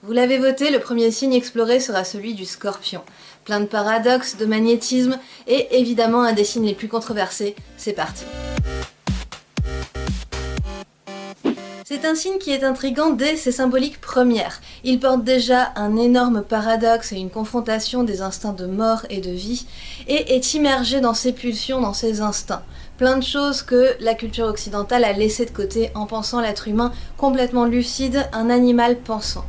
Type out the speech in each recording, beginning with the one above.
Vous l'avez voté, le premier signe exploré sera celui du Scorpion. Plein de paradoxes, de magnétisme et évidemment un des signes les plus controversés. C'est parti. C'est un signe qui est intriguant dès ses symboliques premières. Il porte déjà un énorme paradoxe et une confrontation des instincts de mort et de vie, et est immergé dans ses pulsions, dans ses instincts. Plein de choses que la culture occidentale a laissées de côté en pensant l'être humain complètement lucide, un animal pensant.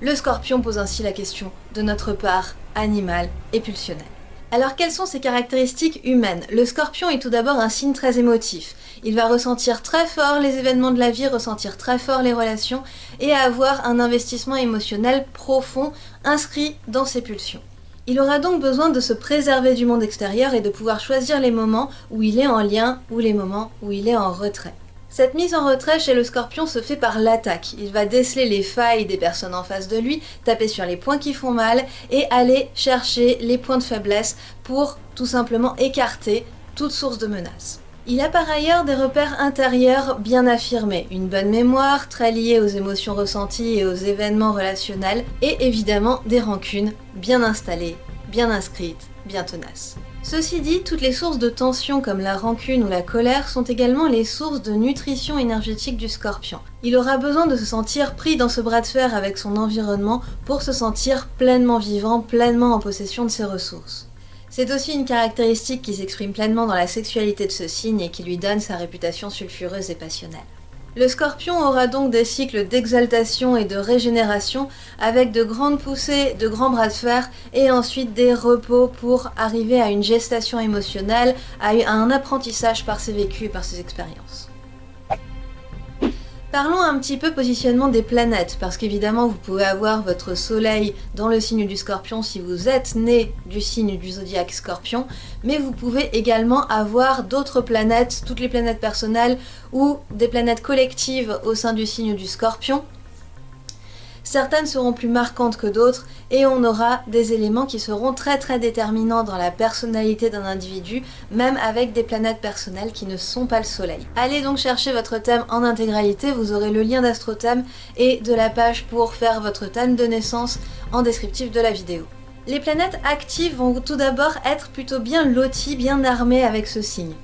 Le Scorpion pose ainsi la question de notre part animale et pulsionnelle. Alors quelles sont ses caractéristiques humaines? Le Scorpion est tout d'abord un signe très émotif. Il va ressentir très fort les événements de la vie, ressentir très fort les relations et avoir un investissement émotionnel profond inscrit dans ses pulsions. Il aura donc besoin de se préserver du monde extérieur et de pouvoir choisir les moments où il est en lien ou les moments où il est en retrait. Cette mise en retrait chez le Scorpion se fait par l'attaque. Il va déceler les failles des personnes en face de lui, taper sur les points qui font mal et aller chercher les points de faiblesse pour tout simplement écarter toute source de menace. Il a par ailleurs des repères intérieurs bien affirmés, une bonne mémoire très liée aux émotions ressenties et aux événements relationnels et évidemment des rancunes bien installées, bien inscrites, bien tenaces. Ceci dit, toutes les sources de tension comme la rancune ou la colère sont également les sources de nutrition énergétique du Scorpion. Il aura besoin de se sentir pris dans ce bras de fer avec son environnement pour se sentir pleinement vivant, pleinement en possession de ses ressources. C'est aussi une caractéristique qui s'exprime pleinement dans la sexualité de ce signe et qui lui donne sa réputation sulfureuse et passionnelle. Le Scorpion aura donc des cycles d'exaltation et de régénération avec de grandes poussées, de grands bras de fer et ensuite des repos pour arriver à une gestation émotionnelle, à un apprentissage par ses vécus et par ses expériences. Parlons un petit peu positionnement des planètes, parce qu'évidemment vous pouvez avoir votre soleil dans le signe du Scorpion si vous êtes né du signe du zodiaque Scorpion, mais vous pouvez également avoir d'autres planètes, toutes les planètes personnelles ou des planètes collectives au sein du signe du Scorpion. Certaines seront plus marquantes que d'autres et on aura des éléments qui seront très déterminants dans la personnalité d'un individu, même avec des planètes personnelles qui ne sont pas le soleil. Allez donc chercher votre thème en intégralité, vous aurez le lien d'AstroThème et de la page pour faire votre thème de naissance en descriptif de la vidéo. Les planètes actives vont tout d'abord être plutôt bien loties, bien armées avec ce signe.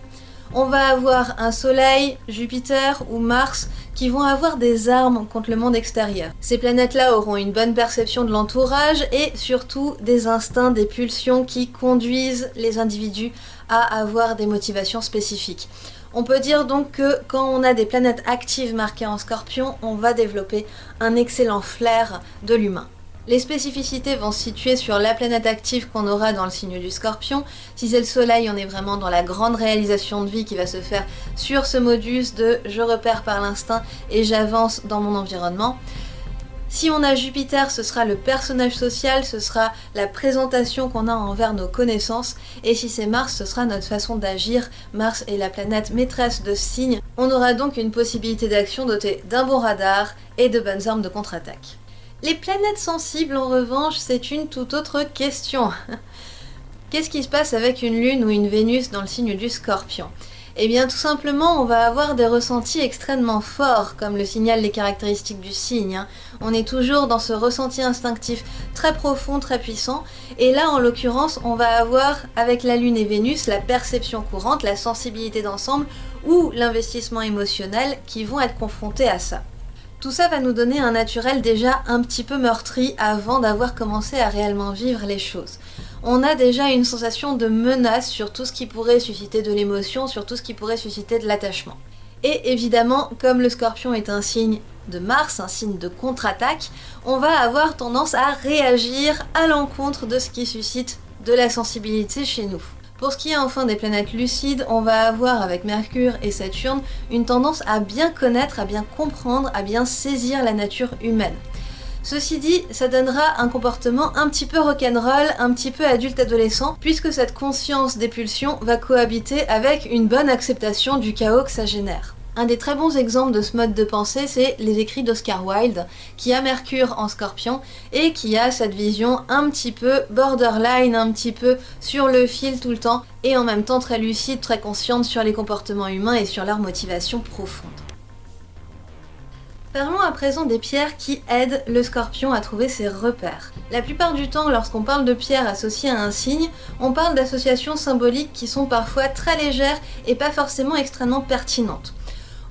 On va avoir un soleil, Jupiter ou Mars qui vont avoir des armes contre le monde extérieur. Ces planètes-là auront une bonne perception de l'entourage et surtout des instincts, des pulsions qui conduisent les individus à avoir des motivations spécifiques. On peut dire donc que quand on a des planètes actives marquées en Scorpion, on va développer un excellent flair de l'humain. Les spécificités vont se situer sur la planète active qu'on aura dans le signe du Scorpion. Si c'est le soleil, on est vraiment dans la grande réalisation de vie qui va se faire sur ce modus de je repère par l'instinct et j'avance dans mon environnement. Si on a Jupiter, ce sera le personnage social, ce sera la présentation qu'on a envers nos connaissances. Et si c'est Mars, ce sera notre façon d'agir. Mars est la planète maîtresse de ce signe. On aura donc une possibilité d'action dotée d'un bon radar et de bonnes armes de contre-attaque. Les planètes sensibles, en revanche, c'est une toute autre question. Qu'est-ce qui se passe avec une Lune ou une Vénus dans le signe du Scorpion? Eh bien, tout simplement, on va avoir des ressentis extrêmement forts, comme le signalent les caractéristiques du signe. On est toujours dans ce ressenti instinctif très profond, très puissant. Et là, en l'occurrence, on va avoir, avec la Lune et Vénus, la perception courante, la sensibilité d'ensemble ou l'investissement émotionnel qui vont être confrontés à ça. Tout ça va nous donner un naturel déjà un petit peu meurtri avant d'avoir commencé à réellement vivre les choses. On a déjà une sensation de menace sur tout ce qui pourrait susciter de l'émotion, sur tout ce qui pourrait susciter de l'attachement. Et évidemment, comme le Scorpion est un signe de Mars, un signe de contre-attaque, on va avoir tendance à réagir à l'encontre de ce qui suscite de la sensibilité chez nous. Pour ce qui est enfin des planètes lucides, on va avoir avec Mercure et Saturne une tendance à bien connaître, à bien comprendre, à bien saisir la nature humaine. Ceci dit, ça donnera un comportement un petit peu rock'n'roll, un petit peu adulte-adolescent, puisque cette conscience des pulsions va cohabiter avec une bonne acceptation du chaos que ça génère. Un des très bons exemples de ce mode de pensée, c'est les écrits d'Oscar Wilde, qui a Mercure en Scorpion et qui a cette vision un petit peu borderline, un petit peu sur le fil tout le temps, et en même temps très lucide, très consciente sur les comportements humains et sur leur motivation profonde. Parlons à présent des pierres qui aident le scorpion à trouver ses repères. La plupart du temps, lorsqu'on parle de pierres associées à un signe, on parle d'associations symboliques qui sont parfois très légères et pas forcément extrêmement pertinentes.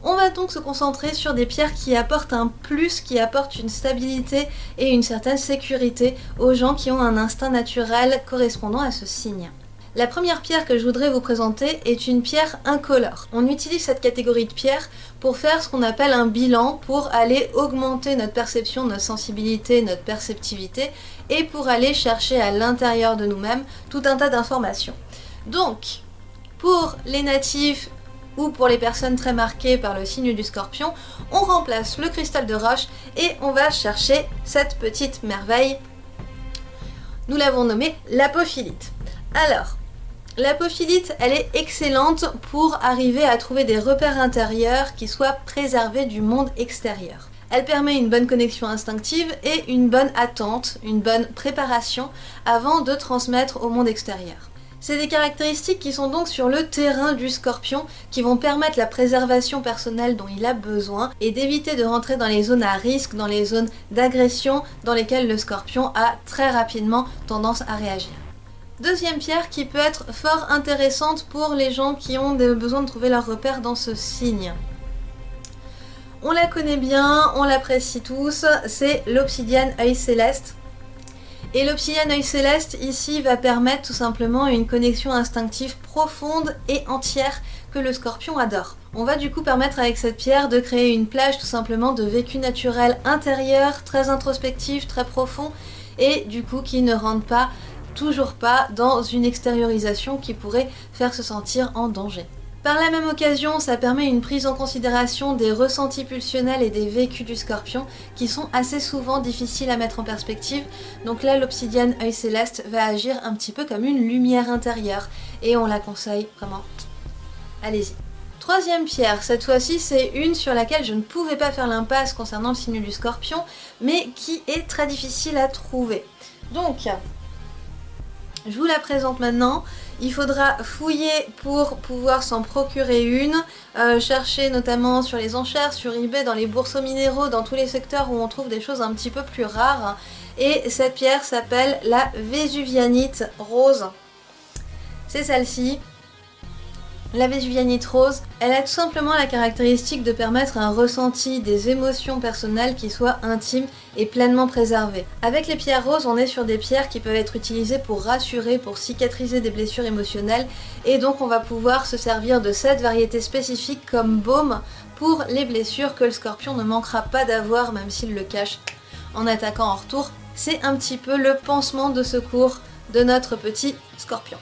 On va donc se concentrer sur des pierres qui apportent un plus, qui apportent une stabilité et une certaine sécurité aux gens qui ont un instinct naturel correspondant à ce signe. La première pierre que je voudrais vous présenter est une pierre incolore. On utilise cette catégorie de pierres pour faire ce qu'on appelle un bilan, pour aller augmenter notre perception, notre sensibilité, notre perceptivité, et pour aller chercher à l'intérieur de nous-mêmes tout un tas d'informations. Donc, pour les natifs ou pour les personnes très marquées par le signe du scorpion, on remplace le cristal de roche et on va chercher cette petite merveille. Nous l'avons nommée l'apophilite. Alors, l'apophilite, elle est excellente pour arriver à trouver des repères intérieurs qui soient préservés du monde extérieur. Elle permet une bonne connexion instinctive et une bonne attente, une bonne préparation avant de transmettre au monde extérieur. C'est des caractéristiques qui sont donc sur le terrain du scorpion, qui vont permettre la préservation personnelle dont il a besoin et d'éviter de rentrer dans les zones à risque, dans les zones d'agression dans lesquelles le scorpion a très rapidement tendance à réagir. Deuxième pierre qui peut être fort intéressante pour les gens qui ont besoin de trouver leur repère dans ce signe. On la connaît bien, on l'apprécie tous, c'est l'obsidiane œil céleste. Et l'obsidiane œil céleste ici va permettre tout simplement une connexion instinctive profonde et entière que le scorpion adore. On va du coup permettre avec cette pierre de créer une plage tout simplement de vécu naturel intérieur, très introspectif, très profond, et du coup qui ne rentre pas toujours pas dans une extériorisation qui pourrait faire se sentir en danger. Par la même occasion, ça permet une prise en considération des ressentis pulsionnels et des vécus du scorpion qui sont assez souvent difficiles à mettre en perspective. Donc là, l'obsidiane œil céleste va agir un petit peu comme une lumière intérieure et on la conseille vraiment. Allez-y. Troisième pierre, cette fois-ci c'est une sur laquelle je ne pouvais pas faire l'impasse concernant le signe du scorpion, mais qui est très difficile à trouver. Donc, je vous la présente maintenant. Il faudra fouiller pour pouvoir s'en procurer une, chercher notamment sur les enchères, sur eBay, dans les bourses aux minéraux, dans tous les secteurs où on trouve des choses un petit peu plus rares. Et cette pierre s'appelle la vésuvianite rose. C'est celle-ci. La vésuvianite rose, elle a tout simplement la caractéristique de permettre un ressenti des émotions personnelles qui soit intime et pleinement préservé. Avec les pierres roses, on est sur des pierres qui peuvent être utilisées pour rassurer, pour cicatriser des blessures émotionnelles, et donc on va pouvoir se servir de cette variété spécifique comme baume pour les blessures que le scorpion ne manquera pas d'avoir même s'il le cache en attaquant en retour. C'est un petit peu le pansement de secours de notre petit scorpion.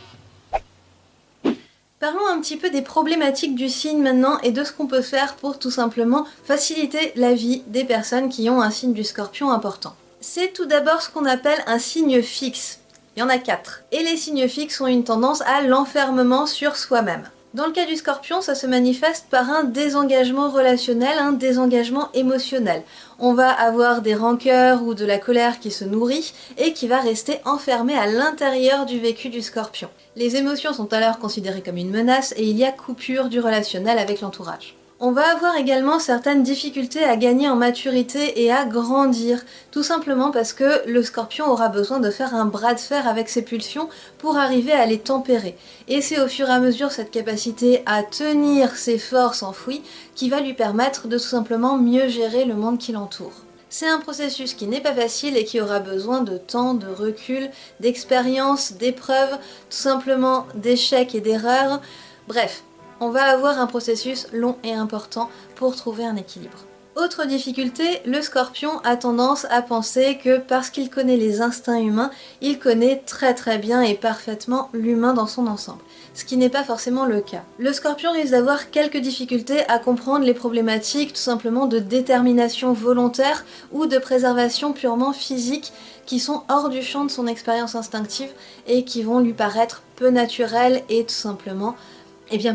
Parlons un petit peu des problématiques du signe maintenant et de ce qu'on peut faire pour tout simplement faciliter la vie des personnes qui ont un signe du scorpion important. C'est tout d'abord ce qu'on appelle un signe fixe. Il y en a 4. Et les signes fixes ont une tendance à l'enfermement sur soi-même. Dans le cas du scorpion, ça se manifeste par un désengagement relationnel, un désengagement émotionnel. On va avoir des rancœurs ou de la colère qui se nourrit et qui va rester enfermée à l'intérieur du vécu du scorpion. Les émotions sont alors considérées comme une menace et il y a coupure du relationnel avec l'entourage. On va avoir également certaines difficultés à gagner en maturité et à grandir, tout simplement parce que le scorpion aura besoin de faire un bras de fer avec ses pulsions pour arriver à les tempérer. Et c'est au fur et à mesure cette capacité à tenir ses forces enfouies qui va lui permettre de tout simplement mieux gérer le monde qui l'entoure. C'est un processus qui n'est pas facile et qui aura besoin de temps, de recul, d'expérience, d'épreuves, tout simplement d'échecs et d'erreurs. Bref, on va avoir un processus long et important pour trouver un équilibre. Autre difficulté, le scorpion a tendance à penser que parce qu'il connaît les instincts humains, il connaît très bien et parfaitement l'humain dans son ensemble. Ce qui n'est pas forcément le cas. Le scorpion risque d'avoir quelques difficultés à comprendre les problématiques tout simplement de détermination volontaire ou de préservation purement physique qui sont hors du champ de son expérience instinctive et qui vont lui paraître peu naturelles et tout simplement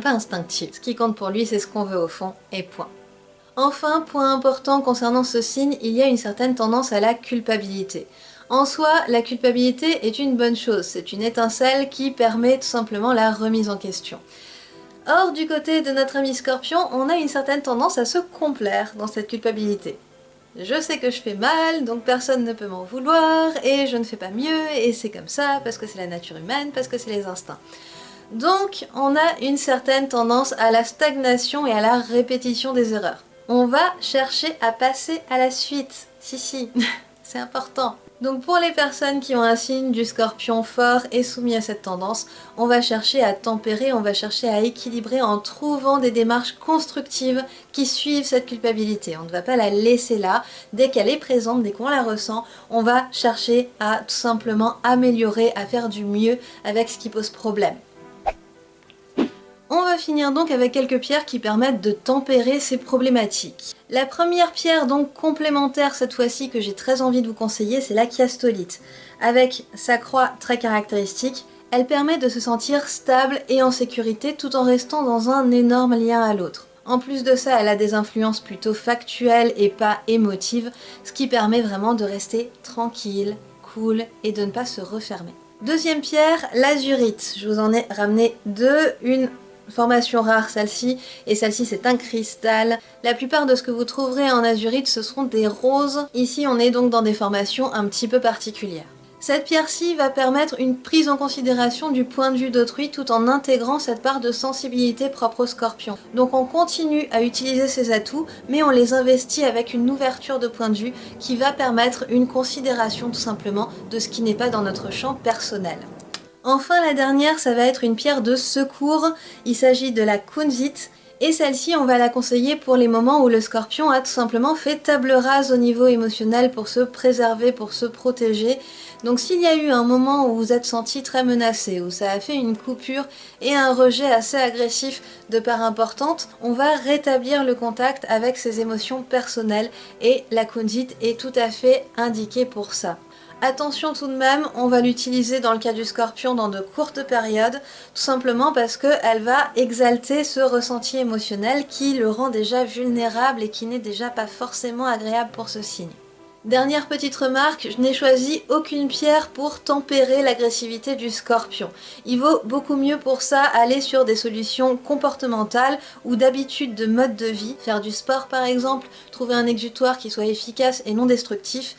pas instinctives. Ce qui compte pour lui, c'est ce qu'on veut au fond et point. Enfin, point important concernant ce signe, il y a une certaine tendance à la culpabilité. En soi, la culpabilité est une bonne chose, c'est une étincelle qui permet tout simplement la remise en question. Or, du côté de notre ami Scorpion, on a une certaine tendance à se complaire dans cette culpabilité. Je sais que je fais mal, donc personne ne peut m'en vouloir, et je ne fais pas mieux, et c'est comme ça, parce que c'est la nature humaine, parce que c'est les instincts. Donc, on a une certaine tendance à la stagnation et à la répétition des erreurs. On va chercher à passer à la suite. Si, c'est important. Donc pour les personnes qui ont un signe du Scorpion fort et soumis à cette tendance, on va chercher à tempérer, on va chercher à équilibrer en trouvant des démarches constructives qui suivent cette culpabilité. On ne va pas la laisser là. Dès qu'elle est présente, dès qu'on la ressent, on va chercher à tout simplement améliorer, à faire du mieux avec ce qui pose problème. On va finir donc avec quelques pierres qui permettent de tempérer ces problématiques. La première pierre donc complémentaire cette fois-ci que j'ai très envie de vous conseiller, c'est la chiastolite. Avec sa croix très caractéristique, elle permet de se sentir stable et en sécurité tout en restant dans un énorme lien à l'autre. En plus de ça, elle a des influences plutôt factuelles et pas émotives, ce qui permet vraiment de rester tranquille, cool et de ne pas se refermer. Deuxième pierre, l'azurite. Je vous en ai ramené deux, une formation rare celle-ci, et celle-ci c'est un cristal. La plupart de ce que vous trouverez en azurite ce seront des roses. Ici on est donc dans des formations un petit peu particulières. Cette pierre-ci va permettre une prise en considération du point de vue d'autrui tout en intégrant cette part de sensibilité propre au Scorpion. Donc on continue à utiliser ces atouts, mais on les investit avec une ouverture de point de vue qui va permettre une considération tout simplement de ce qui n'est pas dans notre champ personnel. Enfin la dernière, ça va être une pierre de secours, il s'agit de la kunzite, et celle-ci on va la conseiller pour les moments où le Scorpion a tout simplement fait table rase au niveau émotionnel pour se préserver, pour se protéger. Donc s'il y a eu un moment où vous êtes senti très menacé, où ça a fait une coupure et un rejet assez agressif de part importante, on va rétablir le contact avec ses émotions personnelles et la kunzite est tout à fait indiquée pour ça. Attention tout de même, on va l'utiliser dans le cas du Scorpion dans de courtes périodes, tout simplement parce qu'elle va exalter ce ressenti émotionnel qui le rend déjà vulnérable et qui n'est déjà pas forcément agréable pour ce signe. Dernière petite remarque, je n'ai choisi aucune pierre pour tempérer l'agressivité du Scorpion. Il vaut beaucoup mieux pour ça aller sur des solutions comportementales ou d'habitude de mode de vie, faire du sport par exemple, trouver un exutoire qui soit efficace et non destructif.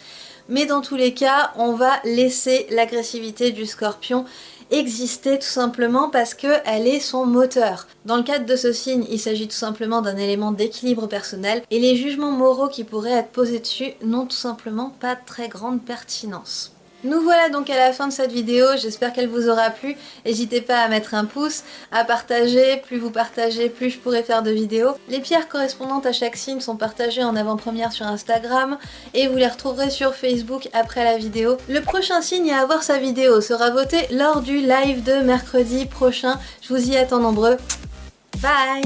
Mais dans tous les cas, on va laisser l'agressivité du Scorpion exister tout simplement parce qu'elle est son moteur. Dans le cadre de ce signe, il s'agit tout simplement d'un élément d'équilibre personnel et les jugements moraux qui pourraient être posés dessus n'ont tout simplement pas de très grande pertinence. Nous voilà donc à la fin de cette vidéo, j'espère qu'elle vous aura plu. N'hésitez pas à mettre un pouce, à partager, plus vous partagez, plus je pourrai faire de vidéos. Les pierres correspondantes à chaque signe sont partagées en avant-première sur Instagram et vous les retrouverez sur Facebook après la vidéo. Le prochain signe à avoir sa vidéo sera voté lors du live de mercredi prochain. Je vous y attends nombreux. Bye!